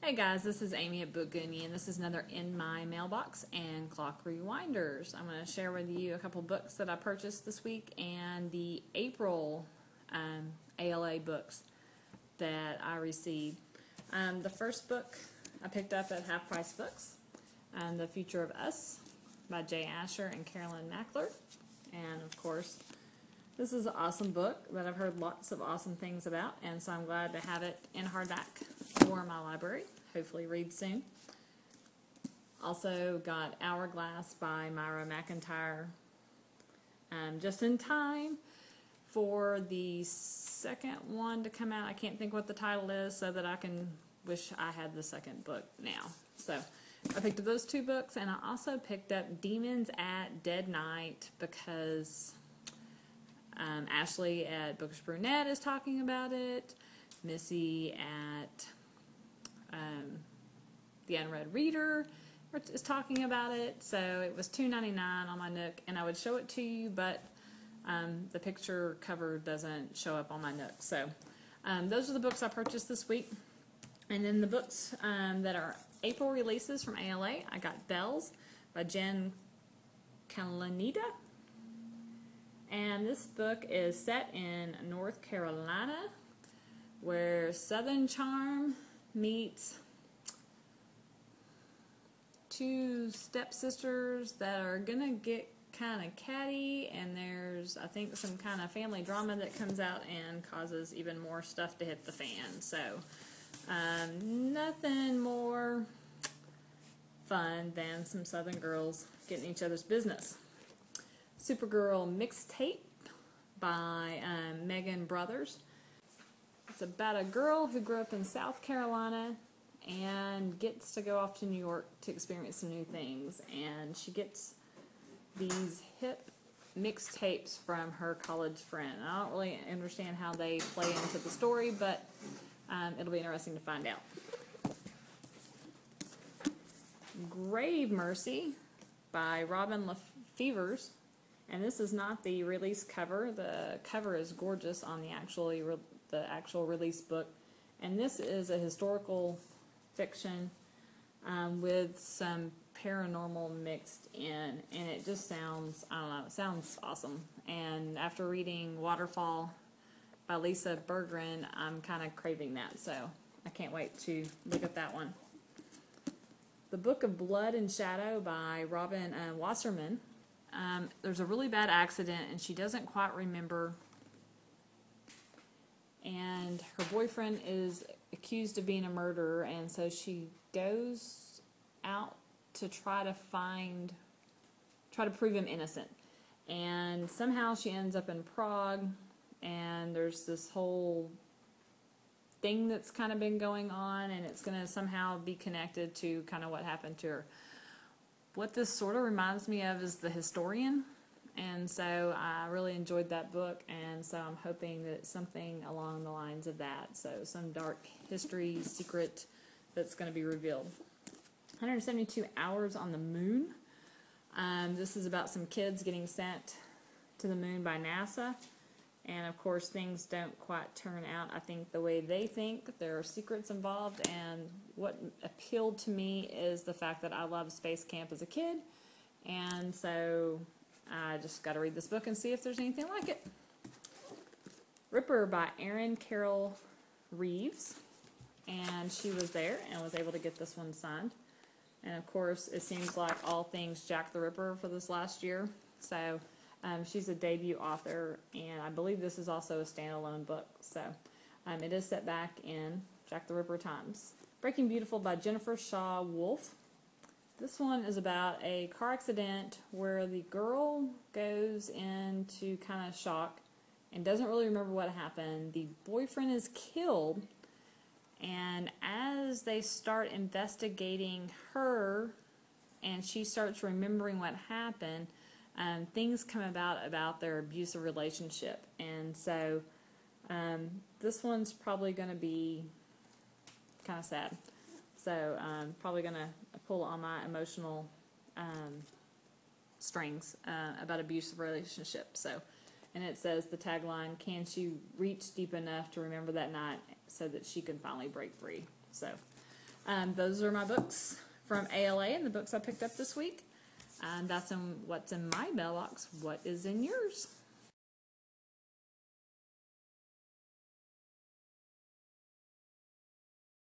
Hey guys, this is Amy at Book Goonie, and this is another In My Mailbox and Clock Rewinders. I'm going to share with you a couple books that I purchased this week and the April ALA books that I received. The first book I picked up at Half Price Books, The Future of Us by Jay Asher and Carolyn Mackler. And of course, this is an awesome book that I've heard lots of awesome things about, and so I'm glad to have it in hardback for my library. Hopefully read soon. Also got Hourglass by Myra McIntyre, just in time for the second one to come out. I can't think what the title is, so that I can wish I had the second book now. So I picked up those two books, and I also picked up Demons at Dead Night because Ashley at Bookish Brunette is talking about it. Missy at The Unread Reader is talking about it. So it was $2.99 on my Nook, and I would show it to you, but the picture cover doesn't show up on my Nook. So those are the books I purchased this week. And then the books that are April releases from ALA, I got Bells by Jen Kalanita. And this book is set in North Carolina, where Southern charm meets two stepsisters that are gonna get kind of catty, and there's, I think, some kind of family drama that comes out and causes even more stuff to hit the fan. So nothing more fun than some Southern girls getting each other's business. Supergirl Mixtape by Megan Brothers. It's about a girl who grew up in South Carolina and gets to go off to New York to experience some new things. And she gets these hip mixtapes from her college friend. I don't really understand how they play into the story, but it'll be interesting to find out. Grave Mercy by Robin Lefevers. And this is not the release cover. The cover is gorgeous on the actual release book. And this is a historical fiction with some paranormal mixed in. And it just sounds, I don't know, it sounds awesome. And after reading Waterfall by Lisa Berggren, I'm kind of craving that. So I can't wait to look at that one. The Book of Blood and Shadow by Robin Wasserman. There's a really bad accident, and she doesn't quite remember, and her boyfriend is accused of being a murderer, and so she goes out to try to prove him innocent, and somehow she ends up in Prague, and there's this whole thing that's kind of been going on, and it's going to somehow be connected to kind of what happened to her. What this sort of reminds me of is The Historian, and so I really enjoyed that book, and so I'm hoping that it's something along the lines of that. So some dark history secret that's going to be revealed. 172 Hours on the Moon. This is about some kids getting sent to the moon by NASA, and of course things don't quite turn out, I think, the way they think. There are secrets involved, and what appealed to me is the fact that I loved space camp as a kid, and so I just got to read this book and see if there's anything like it. Ripper by Erin Carroll Reeves, and she was there and was able to get this one signed. And of course, it seems like all things Jack the Ripper for this last year. So she's a debut author, and I believe this is also a standalone book. So it is set back in Jack the Ripper times. Breaking Beautiful by Jennifer Shaw Wolfe. This one is about a car accident where the girl goes into kind of shock and doesn't really remember what happened. The boyfriend is killed, and as they start investigating her and she starts remembering what happened, things come about their abusive relationship. And so this one's probably going to be kind of sad. So probably going to pull on my emotional strings about abusive relationship. So, and it says the tagline, "Can she reach deep enough to remember that night so that she can finally break free?" So Those are my books from ALA and the books I picked up this week. That's what's in my mailbox. What is in yours?